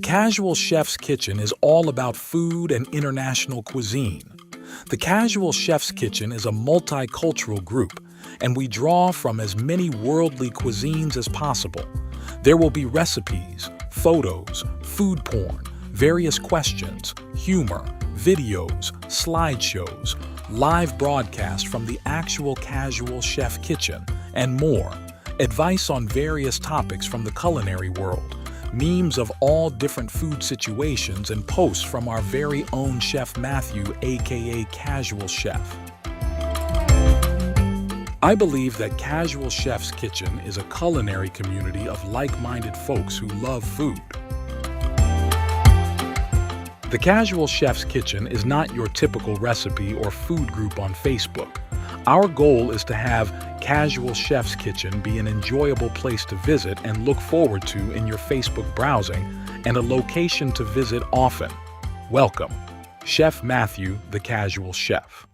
Casual Chef's Kitchen is all about food and international cuisine. The Casual Chef's Kitchen is a multicultural group, and we draw from as many worldly cuisines as possible. There will be recipes, photos, food porn, various questions, humor, videos, slideshows, live broadcasts from the actual Casual Chef Kitchen, and more. Advice on various topics from the culinary world, memes of all different food situations, and posts from our very own Chef Matthew, aka Casual Chef. I believe that Casual Chef's Kitchen is a culinary community of like-minded folks who love food. The Casual Chef's Kitchen is not your typical recipe or food group on Facebook. Our goal is to have Casual Chef's Kitchen be an enjoyable place to visit and look forward to in your Facebook browsing, and a location to visit often. Welcome, Chef Matthew, the Casual Chef.